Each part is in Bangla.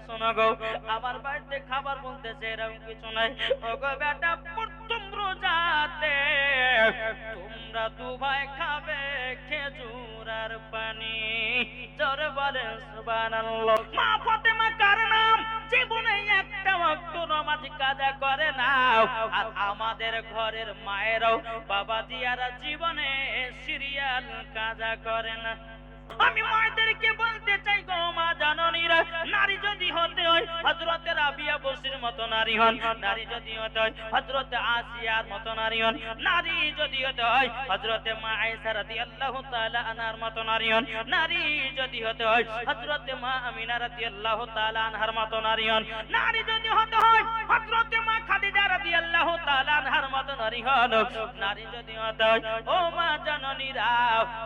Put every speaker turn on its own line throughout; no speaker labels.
শোনো গো, আমার বাড়িতে খাবার বলতেছে এরকম কিছু নাই। ও গো বেটা, প্রথম রোজাতে তোমরা দু ভাই খাবে খেজুর আর পানি। জোরে বলেন সুবহানাল্লাহ। মা ফাতেমা কার নাম? জীবনে একটা ওয়াক্ত নামাজ কাজা করে না। আর আমাদের ঘরের মায়েরাও বাবা জিয়ারা জীবনে সিরিয়াল কাজা করে না। আমি মায়েদেরকে বলতে চাই গো মা জননীরা, নারী যদি হতে হয় হযরতে রাবিয়া বসির মতো নারী হন, নারী যদি হতে হয় হযরতে আসিয়ার মতো নারী হন, নারী যদি হতে হয় হযরতে মা আয়েশা রাদিয়াল্লাহু তাআলা আনহার মতো নারী হন, নারী যদি হতে হয় হযরতে মা আমিনা রাদিয়াল্লাহু তাআলা আনহার মতো নারী হন, নারী যদি হতে হয় হযরতে মা খাদিজা রাদিয়াল্লাহু তাআলা আনহার মতো নারী হন, নারী যদি হতে হয় ও মা জননীরা,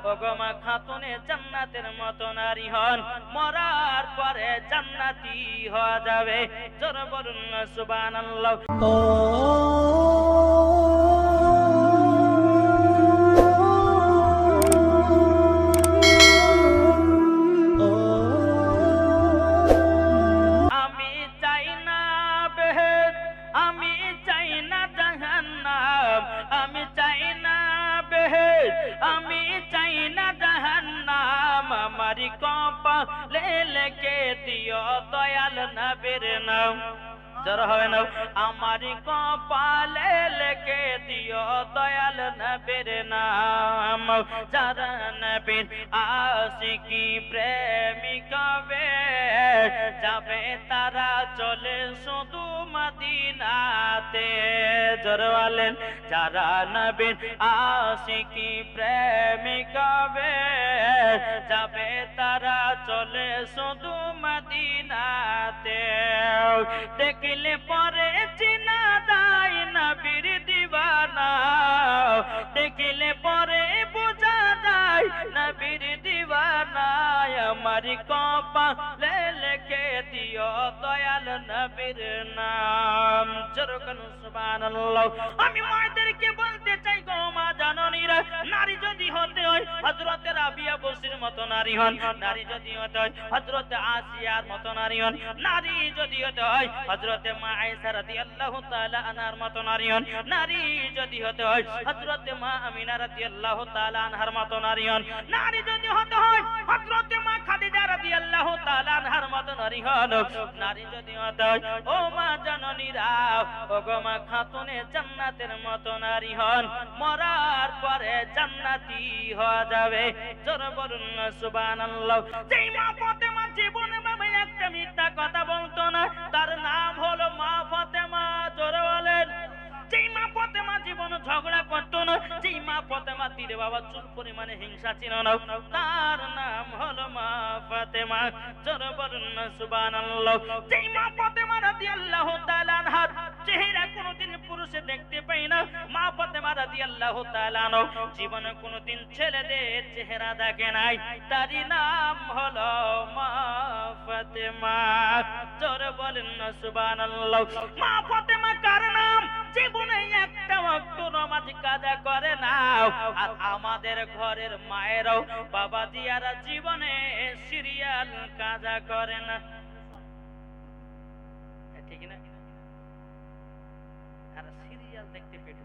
ও গো মা খাতুনে জান্নাতের মতো নারী হন, মরার পরে জান্নাতি হওয়া যাবে। জোরে বলুন না সুবহানাল্লাহ। আমি চাই না বেহেশত, আমি চাই না জাহান্নাম, আমি চাই না বেহেশত, আমি চাই না জাহান্নাম, আমারি কপালে লিখে দিও দয়াল নবীর নাম। জোরে হবে না? আমারি কপালে লিখে দিও দয়াল নবীর নাম। যারা নবীর আশিকি প্রেমিক হবে, যাবে তারা চলে শুধু মদিনাতে। জোরে বলেন, যারা নবীর আশিকি প্রেমিক হবে, যাবে তারা চলে শুধু মদিনাতে। দেখলে পরে চিনা যায় নবীর দিওয়ানা, দেখলে পরে বোঝা যায় নবীর দিওয়ানা, আমার কপালে লিখে দিও দয়াল নবীর নাম। জোরে বলুন সুবহানাল্লাহ। আমি মায়েদেরকে বলতে চাই গো মা জননীরা, নারী যদি হতে হয় হযরতে রাবিয়া বসির মতো নারী হন, নারী যদি হতে হয় হযরতে আসিয়ার মতো নারী হন, নারী যদি হতে হয় হযরতে মা আয়েশা রাদিয়াল্লাহু তাআলা আনহার মতো নারী হন, নারী যদি হতে হয় হযরতে মা আমিনা রাদিয়াল্লাহু তাআলা আনহার মতো নারী হন, নারী যদি হতে হয় হযরতে মা খাদিজা রাদিয়াল্লাহু তাআলা আনহার মতো নারী হন, নারী যদি হতে হয় ও মা জননীরা, ও গো মা খাতুনে জান্নাতের মতো নারী হন, মরার পরে জান্নাতি হওয়া যাবে। জোরে বলুন না সুবহানাল্লাহ। যেই মা ফাতেমা জীবনে বাবা একটা মিথ্যা কথা বলতো না, তার নাম হলো মা ফাতেমা। জোরে বলেন। যেই মা ফাতেমা জীবনে ঝগড়া করতো না, যেই মা ফাতেমা তীরে বাবা চুল পরিমাণে হিংসা ছিল না, তার নাম হলো মা ফাতেমা। জোরে বলুন না সুবহানাল্লাহ। যেই মা ফাতেমা রাদিয়াল্লাহু তাআলা আনহার চেহারা কোনোদিন পুরুষে দেখতে পাই না, মা ফাতেমা রাদিয়াল্লাহু তাআলা আনহা জীবনে কোনোদিন ছেলেদের চেহারা দেখে নাই, তারই নাম হলো মা ফাতেমা। জোরে বলেন না সুবহানাল্লাহ। মা ফাতেমা কার নাম? জীবনে একটা ওয়াক্ত নামাজ কাজা করে না। আর আমাদের ঘরের মায়েরাও বাবা জিয়ারা জীবনে সিরিয়াল কাজা করে না। ঠিক না? আর সিরিয়াল দেখতে পেটে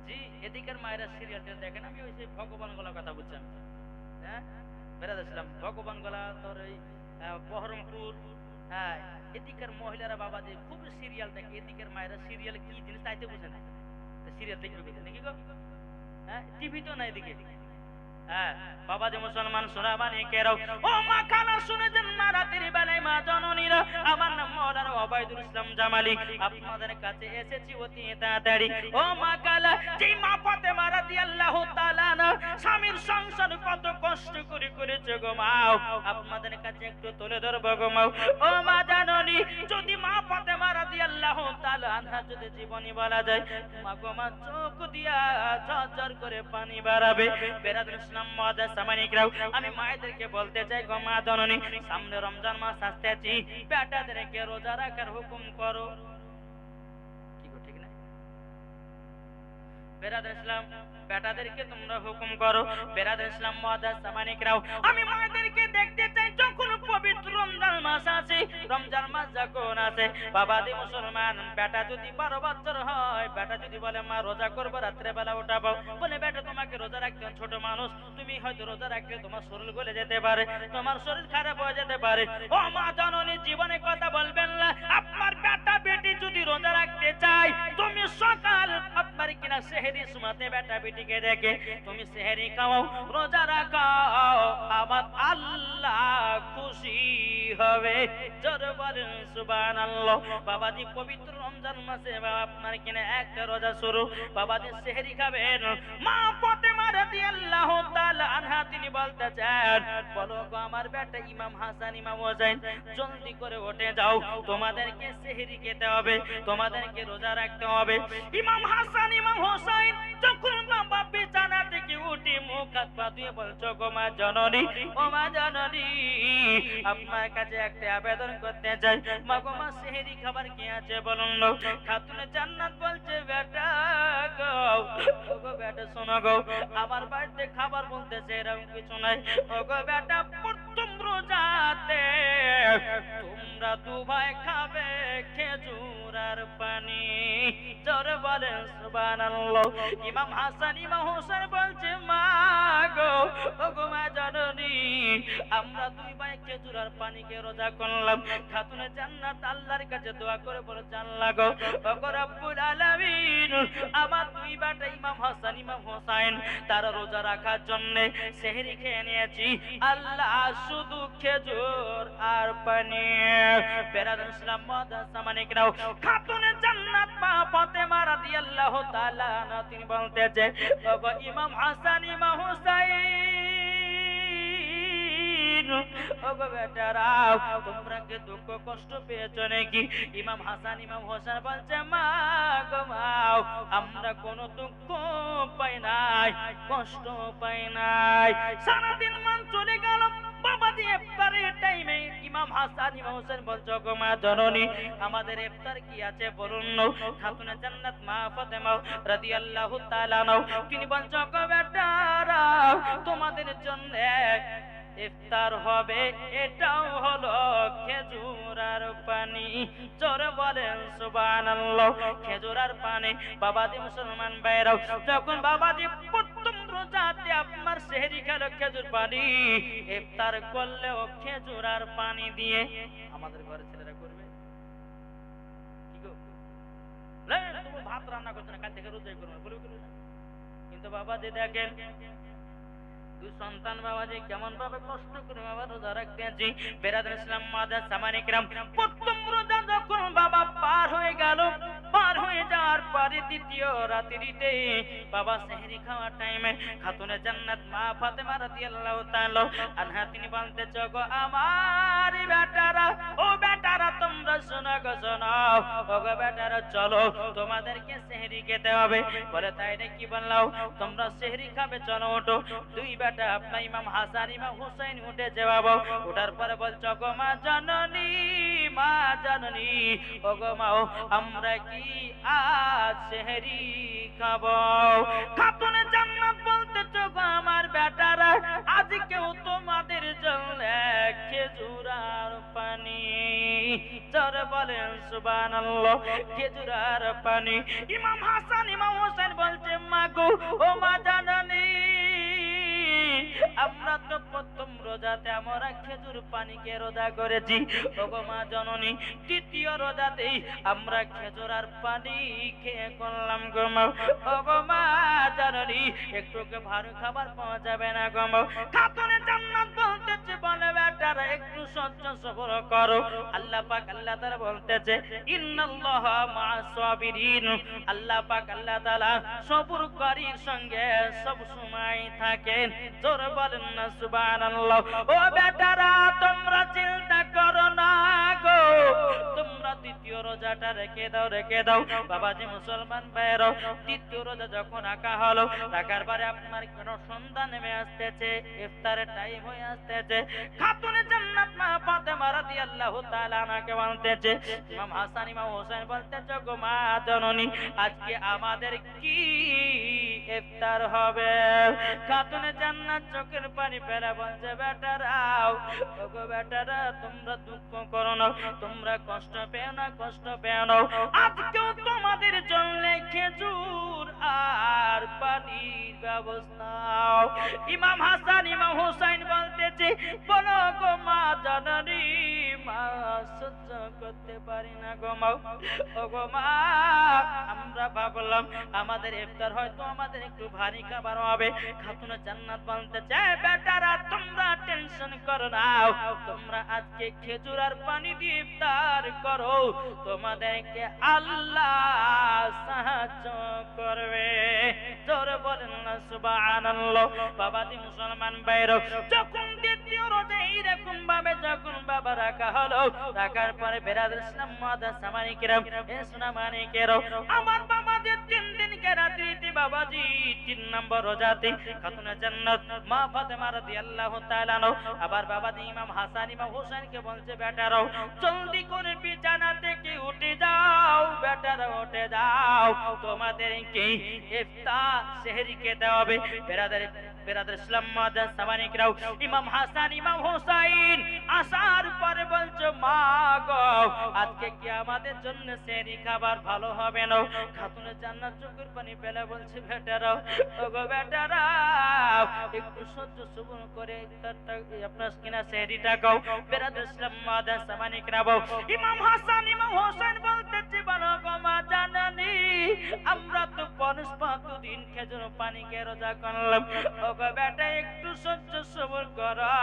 জি, এদিকের মায়েরা সিরিয়ালটা দেখেন। আমি ওই সেই ভগবান গলা কথা বলছিলাম, হ্যাঁ বেড়াতেছিলাম ভগবান গলা, তোর ওই বহরমপুর, হ্যাঁ এদিকের মহিলারা বাবা যে খুব সিরিয়াল দেখে, এদিকের মায়েরা সিরিয়াল কি জিনিস তাইতে বুঝে না। সিরিয়াল দেখবে বুঝে নাকি গো? হ্যাঁ টিভি তো না এদিকে। হ্যাঁ বাবা যে মুসলমান সোনাবানি কেরাও, ও মা খালা শুনেছেন মা রাতের বেলায় মা জননীরা, আমার নাম মাওলানা ওবায়দুল ইসলাম জামালি, আপনাদের কাছে এসেছি অতি তাড়াতাড়ি। ও মা খালা, যেই মা ফাতেমা রাদিয়াল্লাহু তাআলা আনহা স্বামীর সংসার কত কষ্ট করে করেছে গো মা, আপনাদের কাছে একটু তুলে ধরবো গো মা। ও মা জননী, যদি মা ফাতেমা রাদিয়াল্লাহু তাআলা আনহা যদি জীবনী বলা যায়, মা গো মা চোখ দিয়া ঝরঝর করে পানি বাড়াবে। বেরাদুল ইসলাম মুআজ্জাজ সামানিকরাও, আমি মায়েদেরকে বলতে চাই গো মা জননী, সামনে রমজান মাস আসতেছি, বেটাদেরকে রোজা রাখার হুকুম করো। কি গো ঠিক না? বেরাদার ইসলাম বেটাদেরকে তোমরা হুকুম করো। বেরাদার ইসলাম মুআদ্দাস সামানিকরাও, আমি মায়েদেরকে দেখতে চাই যখন পবিত্র রমজান মাস আছে, রমজান মাস যখন আছে বাবাদি মুসলমান, বেটা যদি 12 বছর হয়, বেটা যদি বলে মা রোজা করবো, রাত্রে বেলা উঠাবো, বলে বেটা তোমাকে রোজা রাখতে হবে, ছোট মানুষ তুমি হয়তো রোজা রাখলে তোমার শরীর গলে যেতে পারে, তোমার শরীর খারাপ হয়ে যেতে পারে। ও মা জননী, জীবনে কথা বলবেন না। আপনার বেটা বেটি যদি রোজা রাখতে চায়, তুমি সকাল আপনার কিনা সেহরি সুমাতে বেটা বেটিকে দেখে তুমি সেহরি খাও, রোজা রাখাও, আমার আল্লাহ খুশি হবে। জোর বলেন সুবহানাল্লাহ। বাবাজি পবিত্র রমজান মাসে বাবা আপনার কিনা একটা রোজা শুরু, বাবাজি সেহরি খাবেন। মা ফাতেমা রাদিয়াল্লাহু তাআলা আনহা তিনি বলতেছেন, বলো গো আমার বেটা ইমাম হাসান ইমাম হোসেন, জলদি করে উঠে যাও, তোমাদেরকে সেহরি খেতে হবে, তোমাদেরকে রোজা রাখতে হবে। ইমাম হাসান ইমাম হোসেন যখন বাবা বিছানা থেকে উঠে মুখ হাত পা ধুয়ে বলছো, গো মা জননী, ও মা জননী, আপনার কাছে একটা আবেদন করতে চাই। মা গো মা সেহরি খাবার কি আছে বলুন না। খাতুনে জান্নাত বলছে, বেটা গো, ও গো বেটা শোনো গো, আমার বাড়িতে খাবার বলতেছে এরকম কিছু নাই। ও গো বেটা, প্রথম রোজাতে তোমরা 2 ভাই খাবে খেজুর আর পানি। জোরে বলেন সুবহানাল্লাহ। ইমাম হাসান ইমাম হোসেন বলছে, মা গো, ও গো মা জননী, আমরা 2 ভাই খেজুর আর পানিকে রোজা করলাম। খাতুনে জান্নাত আল্লাহর কাছে দোয়া করে বলে, জানলা গো, ও গো রব্বুল আলামিন, আমার 2 বেটা ইমাম হাসান ইমাম হোসেন তারা রোজা রাখার জন্য সেহরি খেয়ে নিয়েছি, আল্লাহ শুধু খেজুর আর পানি। বেরাদার ইসলাম মুআদ্দাস সামানিকরাও, খাতুনে জান্নাত মা ফাতেমা রাদিয়াল্লাহু তাআলা আনহা তিনি বলতেছে, বাবা ইমাম হাসান ইমাম হুসাইন, ওগো বেটারা, তোমরা কি দুঃখ কষ্ট পেয়েছো নাকি? ইমাম হাসান ইমাম হোসেন বলছে, মা গো মা, আমরা কোনো দুঃখ পাই নাই, কষ্ট পাই নাই। সারাদিন মান চলে গেল, বাবা দিয়ে ইফতারের টাইমে ইমাম হাসান ইমাম হোসেন বলছো, গো মা জননী, আমাদের ইফতার কি আছে বলুন না। খাতুনে জান্নাত মা ফাতেমা রাদিয়াল্লাহু তাআলা আনহা তিনি বলছো, গো বেটারা, তোমাদের জন্য ইফতার হবে, এটাও হলো খেজুর আর পানি। জোরে বলেন সুবহানাল্লাহ। খেজুর আর পানি। বাবাজি মুসলমান ভাইরাও, যখন বাবাজি প্রথম রোজাতে আপনার সেহরি খেলো খেজুর পানি, ইফতার করলেও খেজুর আর পানি দিয়ে। আমাদের ঘরে ছেলেরা করবে কি গো, তুমি ভাত রান্না করছো না, কাল থেকে রোজাই করবে, বলবে না। কিন্তু বাবাজি দেখেন, 2 সন্তান বাবাজি কেমন ভাবে কষ্ট করে বাবা রোজা রাখতেছি। বেরাদার ইসলাম মুআদ্দাস সামানিকরাম, প্রথম রোজা যখন বাবা পার হয়ে গেল, পার হয়ে যাওয়ার পরে দ্বিতীয় রাত্রিতে বাবা সেহরি খাওয়ার টাইমে খাতুনে জান্নাত মা ফাতেমা রাদিয়াল্লাহু তাআলা আনহা তিনি বলতেছে, গো আমার বেটারা, ও বেটারা তোমরা শোনো গো শোনো, ও গো বেটারা চলো, তোমাদেরকে সেহরি খেতে হবে। বলে, তাই নাকি বললাম, তোমরা সেহরি খাবে, চলো ওঠো। 2 বেটা আপনার ইমাম হাসান ইমাম হুসাইন উঠেছে বাবা। ওঠার পরে বলছো, গো মা জননী, মা জননী, ও গো মা, আমরা কি আজ সেহরি খাবো? খাতুনে জান্নাত বলতেছো, গো আমার বেটারা, আজকেও তোমাদের জন্য খেজুর আর পানি। জোরে বলেন সুবহানাল্লাহ। খেজুর আর পানি। ইমাম হাসান ইমাম হোসেন বলছে, মা গো, ও মা জননী, আমরা তো প্রথম রোজাতে আমরা খেজুর পানিকে রোজা করেছি, ওগো মা জননী, দ্বিতীয় রোজাতেই আমরা খেজুর আর পানি খেয়ে করলাম গো মা। ওগো মা জননী, একটুকে ভারী খাবার পাওয়া যাবে না গো মা। খাতুনে জান্নাত বলতেছে, বলে বেটারা একটু সহ্য সবর করো। আল্লাহ পাক আল্লাহ তাআলা বলতেছে, ইন্নাল্লাহা মা'আস সাবিরিন, আল্লাহ পাক আল্লাহ তাআলা সবরকারীর সঙ্গে সব সময় থাকেন। জোরে বলেন না সুবহানাল্লাহ। ও বেটারা, তোমরা চিন্তা করো না গো, তোমরা দ্বিতীয় রোজাটা রেখে দাও বাবাজি মুসলমান ভাইয়েরাও। দ্বিতীয় রোজা যখন রাখা হলো, রাখার পরে আপনার কোন সন্ধ্যা নেমে আসতেছে, ইফতারের টাইম হয়ে আসতেছে। খাতুনে জান্নাত মা ফাতেমা রাদিয়াল্লাহু তাআলা আনহাকে বলতেছে, ইমাম হাসান ইমাম হোসেন বলতেছে, গো মা জননী, আজকে আমাদের কি ইফতার হবে? খাতুনে জান্নাত চোখের পানি ফেলে বলছে, বেটারাও, ওগো বেটারা, তোমরা দুঃখ করো না, তোমরা কষ্ট পেও না, কষ্ট পেও না। আজকেও তোমাদের জন্য খেজুর আর পানির ব্যবস্থা। ইমাম হাসান ইমাম হোসেন বলতেছে, বলো গো মা জননী, মা সহ্য করতে পারি না গো মা। ও গো মা, আমরা ভাবলাম আমাদের ইফতার হয়তো আমাদের একটু ভারী খাবার হবে। খাতুনে জান্নাত বলতেছে, বেটারা, তোমরা টেনশন করো না, তোমরা আজকে খেজুর আর পানি দিয়ে ইফতার করো, তোমাদেরকে আল্লাহ সাহায্য করবে। জোরে বলেন না সুবহানাল্লাহ। বাবাজি মুসলমান ভাইরা, যখন দ্বিতীয় রোজা এইরকম ভাবে যখন বাবা রাখা হলো, রাখার পরে বেরাদর ইসলাম মাদার সামানি কিরাম, এ সোনা মানে কেরো, আমার বাবাজি 3 দিন কে রাত্রিতে বাবাজি 3 নম্বর রোজাতে খাতুনে জান্নাত মা ফাতেমা রাদিয়াল্লাহু তাআলা আনহা আবার বাবাজি ইমাম হাসান ইমাম হোসেনকে বলছে, বেটারাও, জলদি করে বিছানা থেকে উঠে যাও, বেটারা উঠে যাও, তোমাদেরকে ইফতার সেহরি খেতে হবে। বেরাদর ইসলাম মাদার সামানি কিরাম, ইমাম হাসান ইমাম হোসেন আসার পরে বলছে, মা গো, আজকে কি আমাদের জন্য সেহরি খাবার ভালো হবে না? খাতুনে জান্নাত চোখের পানি ফেলে বলছে, বেটারাও, ওগো বেটারাও, একটু সহ্য সবর করে ইফতারটা আপনার কিনা সেহরিটা খাও। বেরাদর ইসলাম মাদার সামানি কিরাম, ইমাম হাসান ইমাম হোসেন বলতেছে, বলো গো মা জাননী, আমরা তো 5 দিন খেজুর পানি কে রোজা করলাম, ওগো বেটা একটু সহ্য সবর করো।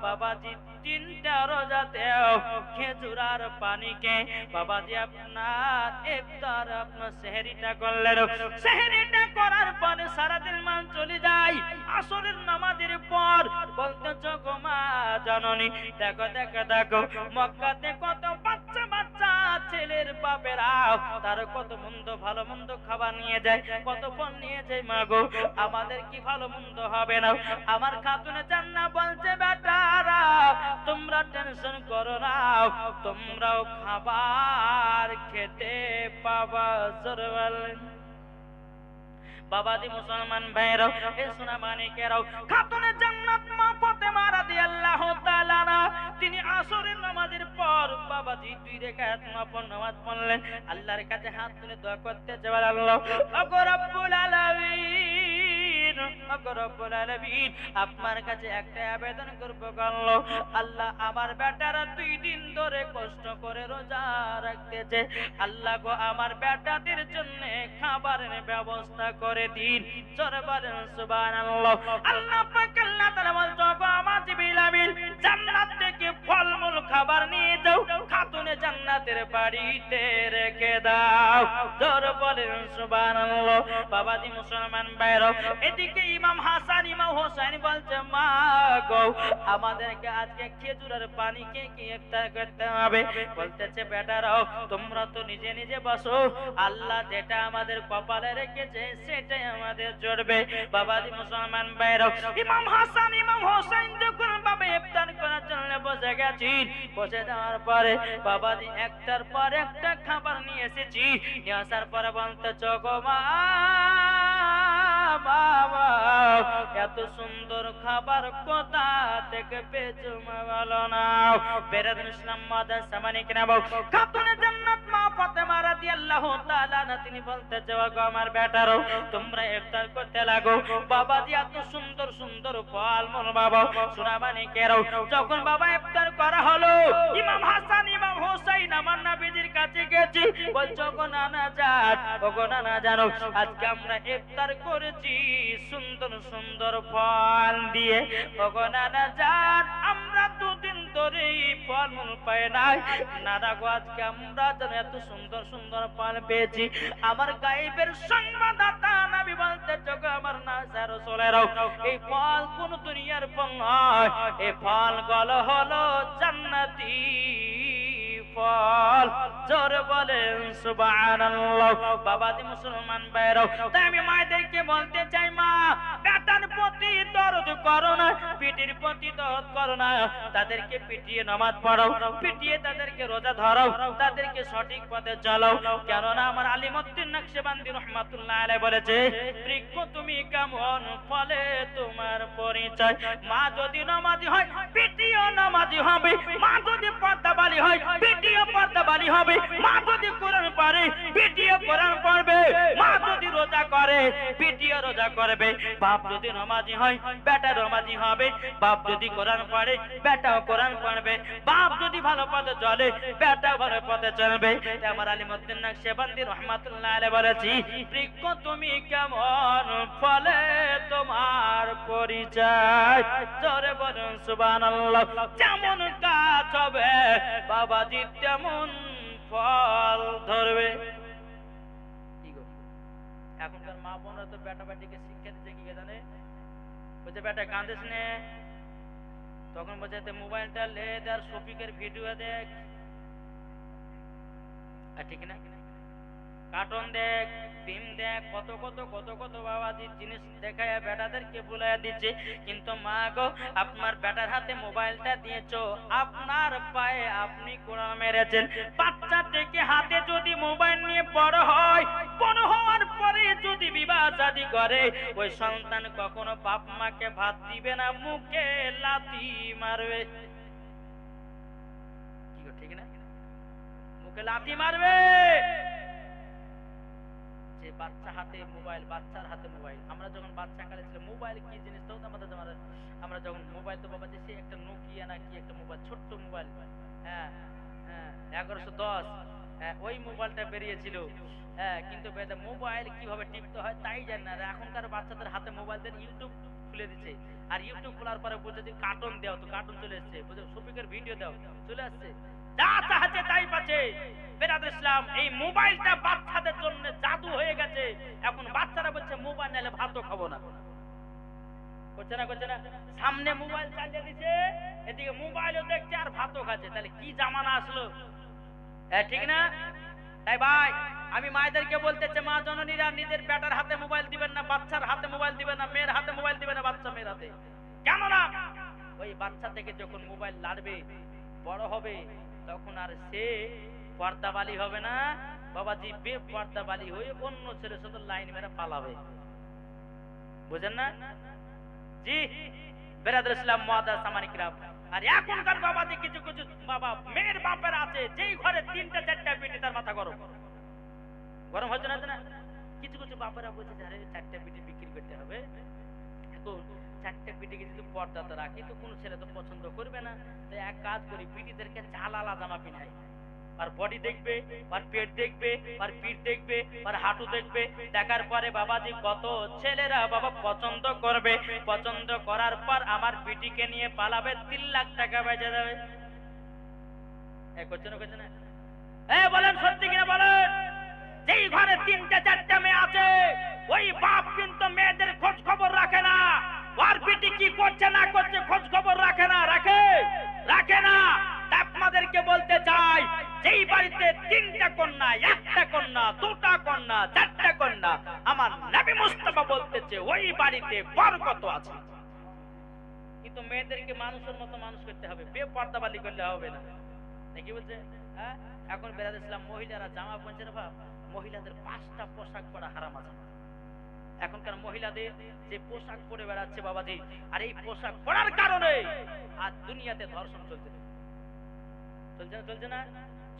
বাবাজি 3টা রোজাতেও খেজুর আর পানিকে বাবাজি আপনার ইফতার আপনার সেহরিটা করলেন। সেহরিটা করার পরে সারাদিন মান চলে যায়। আসরের নামাজের পর বলতেছো, গো মা জননী, দেখো দেখো দেখো, মক্কাতে কত বাচ্চা বাচ্চা ছেলের বাপেরা তার কত মন্দ ভালো মন্দ খাবার নিয়ে যায়, কত ফল নিয়ে যায়, মা গো, আমাদের কি ভালো মন্দ হবে না? আমার খাতুনে জান্নাত বলছে, বেটারা, তোমরা টেনশন করো না, তোমরাও খাবার খেতে পাবা। জোরে বলেন। বাবাজি মুসলমান ভাইরা, এ সোনা মানিকেরাও, খাতুনে জান্নাত মা ফাতেমা রাদিয়াল্লাহু তাআলা আনহা, তিনি আসরের নামাজের পর বাবাজি 2 রাকাত নফল নামাজ পড়লেন। আল্লাহর কাছে হাত তুলে দোয়া করতে যাওয়ার, আল্লাহ ওগো রব্বুল আলামিন, ওগো রব্বুল আলামিন, আপনার কাছে একটা আবেদন করব, আল্লাহ, আমার বেটারা 2 দিন ধরে কষ্ট করে রোজা রাখতেছে, আল্লাহ গো, আমার বেটাদের জন্য খাবারের ব্যবস্থা করে দিন। জোরে বলেন সুবহানাল্লাহ। আল্লাহ পাক আল্লাহ তাআলা বলতো, আমার জিবরিল আমিন, জান্নাত থেকে ফলমূল খাবার নিয়ে যাও, খাতুনে জান্নাতের বাড়িতে রেখে দাও। জোরে বলেন সুবহানাল্লাহ। বাবাজি মুসলমান ভাইরা, এদিকে ইমাম হাসান ইমাম হোসেন বলছে, মা গো, আমাদেরকে আজকে খেজুরের পানি কে কি ইফতার করতে হবে। বলতেছে, বেটারাও, তোমরা তো নিজে নিজে বসো, আল্লাহ যেটা আমাদের কপালে রেখেছে সেটাই আমাদের জড়বে। বাবাজি মুসলমান ভাইরা, ইমাম হাসান ইমাম হোসেন যখন বাবা ইফতার করার জন্য বসে গেছি, বসে যাওয়ার পরে বাবাজি একটার পর একটা খাবার নিয়ে এসেছি, নিয়ে আসার পরে বলতেছে, গো মা, বাবা, এত সুন্দর খাবার কোথা থেকে পেয়েছো মা, বলো না। বেরাদর ইসলাম মাদার সামানি কিরাম, খাতুনে জান্নাত মা ফাতেমা রাদিয়াল্লাহু তাআলা আনহা, তিনি বলতেছে, গো আমার বেটারো, তোমরা ইফতার করতে লাগো। বাবাজি এত সুন্দর সুন্দর ফল মূল বাবা সোনা মানিকেরও, যখন বাবা ইফতার করা হলো, ইমাম হাসান ইমাম হোসেন আমার নবীজির কাছে গেছি, বলছো, গো নানা জান, ওগো নানা জানো, আজকে আমরা ইফতার করেছি সুন্দর সুন্দর ফল দিয়ে। ওগো নানা জান, আমরা 2 দিন ধরে ফলমূল পাই নাই, নানা গো, আজকে আমরা যেন এত সুন্দর সুন্দর ফল পেয়েছি। আমার গায়েবের সংবাদদাতা নবী বলতেছে, গো আমার নাসা রাসূলেরাও, এই ফল কোন দুনিয়ার ফল নয়, এই ফল গুলো হলো জান্নাতি ফল। জোরে বলেন সুবহানাল্লাহ। বাবাজি মুসলমান ভাইরাও, তাই আমি মায়েদেরকে বলতে চাই, মা বেটার প্রতি দরদ করো না, পিটির প্রতি দরদ করো না। তাদেরকে পিটিয়ে নামাজ পড়াও, পিটিয়ে তাদেরকে রোজা ধরাও, তাদেরকে সঠিক পথে চালাও। কেননা আমার আলিমউদ্দিন নকশবন্দি রাহমাতুল্লাহ আলাইহি বলেছে, বৃক্ষ তুমি কেমন ফলে তোমার পরিচয়। মা যদি নামাজি হয় পিটিও নামাজি হবে, মা যদি পর্দাবালি হয় পিটিও পর্দাবালি হবে, মা যদি কোরআন পড়ে পিটিও কোরআন পড়বে, মা যদি রোজা করে পিটিও রোজা করবে। বাপ যদি নামাজি হয় বেটা নামাজি হবে, বাপ যদি কোরআন পড়ে বেটাও কোরআন পড়বে, বাপ যদি ভালো পথে চলে বেটাও ভালো পথে চলবে। আমার আলিমউদ্দিন নকশবন্দি রাহমাতুল্লাহ আলাইহি বলেছি, বৃক্ষ তুমি কেমন ফলে তোমার পরিচয়। জোরে বলুন সুবহানাল্লাহ। যেমন গাছ হবে বাবাজি তেমন ফল ধরবে। এখনকার মা বোনরা তো বেটা বেটিকে শিক্ষা দিচ্ছে কি জানে, বলছে বেটা কাঁদিস নে, তখন বলছে মোবাইলটা লে আর শফিকের ভিডিও দেখ, ঠিক না, কার্টুন দেখ, ফিল্ম দেখ, কত কত কত কত বাবাজি জিনিস দেখায় বেটাদেরকে বুলাইয়া দিচ্ছে। কিন্তু মা গো, আপনার বেটার হাতে মোবাইলটা দিয়েছো, আপনার পায়ে আপনি কোড়া মেরেছেন। বাচ্চা থেকে হাতে যদি মোবাইল নিয়ে বড় হয়, বড় হওয়ার পরে যদি বিবাহ শাদী করে, ওই সন্তান কখনো বাপ মাকে ভাত দিবে না, মুখে লাথি মারবে। ঠিক না, মুখে লাথি মারবে। যে বাচ্চা হাতে মোবাইল, বাচ্চার হাতে মোবাইল। আমরা যখন বাচ্চা কালে ছিল মোবাইল কি জিনিস তো আমাদের, আমরা যখন মোবাইল তো বাবা যে সে একটা নোকিয়া না কি একটা মোবাইল, ছোট্ট মোবাইল, হ্যাঁ হ্যাঁ 1110, ওই মোবাইলটা বেরিয়েছিল। কিন্তু মোবাইল কিভাবে টিপতে হয় তাই জানে না। এখনকার বাচ্চাদের হাতে মোবাইল দিয়ে ইউটিউব খুলে দিচ্ছে, আর ইউটিউব খোলার পরে বলছে যে কার্টুন দাও, তো কার্টুন চলে এসছে, বুঝছো, শফিকের ভিডিও দাও, চলে আসছে, যা চাচ্ছে তাই পাচ্ছে। বেরাদর ইসলাম, এই মোবাইলটা বাচ্চাদের জন্য জাদু হয়ে গেছে। এখন বাচ্চারা বলছে মোবাইল নালে ভাতও খাবো না, করছে না করছে না, সামনে মোবাইল চালিয়ে দিছে, এদিকে মোবাইলও দেখছে আর ভাতও খাচ্ছে। তাহলে কি জামানা আসলো, ঠিক না? তাই ভাই আমি মায়েদেরকে বলতে চাই, মা জননীরা নিজের বেটার হাতে মোবাইল দিবেন না, বাচ্চার হাতে মোবাইল দিবেন না, মেয়ের হাতে মোবাইল দিবেন না, বাচ্চা মেয়ের হাতে। কেননা ওই বাচ্চা থেকে যখন মোবাইল লাড়বে, বড় হবে, তখন আর সে পর্দাবালি হবে না বাবাজি, বেপর্দাবালি হয়ে অন্য ছেলের সাথে লাইন মেরে পালাবে। বুঝেন না জি? বেরাদর ইসলাম মুআদ্দাস সামানিক রাব। আর এখনকার বাবাজি কিছু কিছু বাবা মেয়ের বাপের আছে, যেই ঘরে 3টা 4টা বিটি, তার মাথা গরম গরম হচ্ছে না। কিছু কিছু বাপেরা বলছে যে আরে 4টা বিটি বিক্রি করতে হবে, এখন 4টা বিটিকে যদি পর্দাতে রাখি তো কোনো ছেলে তো পছন্দ করবে না। তো এক কাজ করি, বিটিদেরকে জালালা জামা পিনাই, আর বডি দেখবে, আর পেট দেখবে, আর পিঠ দেখবে, আর হাঁটু দেখবে। দেখার পরে বাবাজি কত ছেলেরা বাবা পছন্দ করবে, পছন্দ করার পর আমার বিটিকে নিয়ে পালাবে, 3 লাখ টাকা বেঁচে যাবে। করছে না? বলেন সত্যি কিনা বলেন? যেই ঘরে 3টা 4টা মেয়ে আছে, ওই বাপ কিন্তু মেয়েদের খোঁজ খবর রাখে না, আর বিটি কি করছে না করছে খোঁজ খবর রাখে না, রাখে না। আপনাদেরকে বলতে চাই, যেই বাড়িতে 3টা কন্যা, 1টা কন্যা, 2টা কন্যা, 4টা কন্যা, আমার নবী মুস্তাফা বলতেছে ওই বাড়িতে বরকত আছে। কিন্তু মেয়েদেরকে মানুষের মতো মানুষ করতে হবে, বেপর্দাবালি করলে হবে না, নাকি বলছে? এখন বেরাদর ইসলাম মহিলারা জামা পরছে রে বাপ, মহিলাদের 5টা পোশাক পরা হারাম আছে। এখনকার মহিলাদের যে পোশাক পরে বেড়াচ্ছে বাবাজি, আর এই পোশাক পরার কারণে আজ দুনিয়াতে ধর্ষণ চলছে না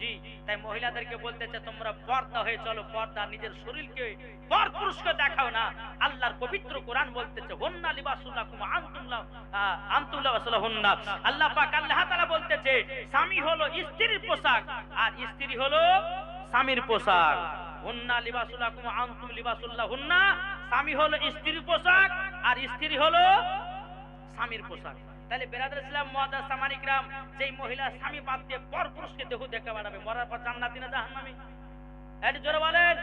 জি? তাই মহিলাদেরকে বলতে চাই, তোমরা পর্দা হয়ে চলো, পর্দা, নিজের শরীরকে পর পুরুষকে দেখাও না। আল্লাহর পবিত্র কোরআন বলতেছে হুন্না লিবাসুল লাকুম আনতুম লিবাসুল হুন্না। আল্লাহ পাক আল্লাহ তাআলা বলতেছে স্বামী হলো স্ত্রীর পোশাক, আর স্ত্রী হলো স্বামীর পোশাক। হুন্না লিবাসুল লাকুম আনতুম লিবাসুল লাহুন্না, স্বামী হলো স্ত্রীর পোশাক, আর স্ত্রী হলো স্বামীর পোশাক। তাহলে বেরাদর ইসলাম মুআদ্দাস সামানিক রাম, যেই মহিলা স্বামী বাদ দিয়ে পর পুরুষকে দেহ দেখা বাড়াবে, মরার পর জান্নাতি না জাহান্নামী? একটু জোরে বলেন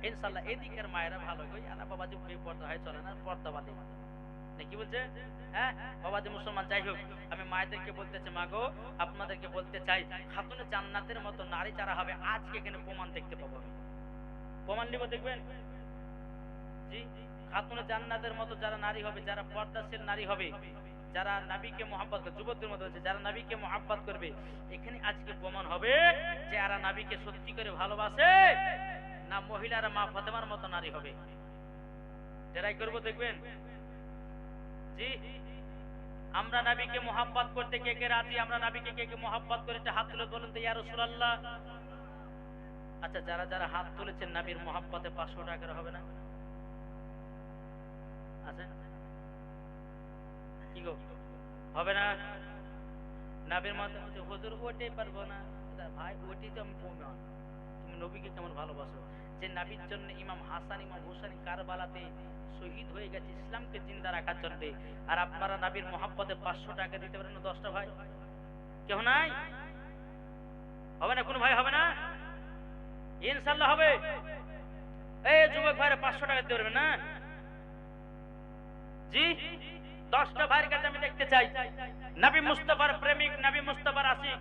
ইনশাআল্লাহ। এদিকের মায়েরা ভালো কই, আলা বাবাজি বেপর্দা হয় চলে না, পর্দাবালি। না কি বলছে? হ্যাঁ বাবাজি মুসলমান, যাই হোক আমি মায়েদেরকে বলতে চাই, মাগো আপনাদেরকে বলতে চাই, খাতুনে জান্নাতের মতো নারী যারা হবে আজকে এখানে প্রমাণ দেখতে পাবো আমি। প্রমাণ নিব, দেখবেন জি। খাতুনে জান্নাতের মতো যারা নারী হবে, যারা পর্দাশীল নারী হবে, যারা নবীকে মহব্বত করবে, যুবকদের মধ্যে হচ্ছে যারা নবীকে মহব্বত করবে, এখানে আজকে প্রমাণ হবে যে এরা নবীকে সত্যি করে ভালোবাসে না মহিলারা মা ফাতেমার মতো নারী হবে। ট্রাই করবো, দেখবেন জি। আমরা নবীকে মহব্বত করতে কে কে রাজি? আমরা নবীকে কে কে মহব্বত করে হাত তুলে বলেন তো ইয়া রাসূলুল্লাহ। আচ্ছা যারা যারা হাত তুলেছেন নবীর মহব্বতে 500 টাকা হবে না? আচ্ছা কি গো হবে না? নবীর মতে হুজুর ওটাই পারবো না। ভাই ওটাই তো আমি প্রমাণ। তুমি নবীকে কেমন ভালোবাসো যে নবীর জন্য ইমাম হাসান ইমাম হুসাইন কারবালাতে শহীদ হয়ে গেছে ইসলামকে জিন্দা রাখার জন্য, আর আপনারা নবীর মহব্বতে 500 টাকা দিতে পারেন না? 10টা ভাই কেউ নাই? হবে না কোনো ভাই? হবে না? ইনশাআল্লাহ হবে। এই যুবক ভাইরা 500 টাকা দিতে পারবেন না? জি 10টা ভাইয়ের কাছে আমি দেখতে চাই নবী মুস্তাফার প্রেমিক, নবী মুস্তাফার আশিক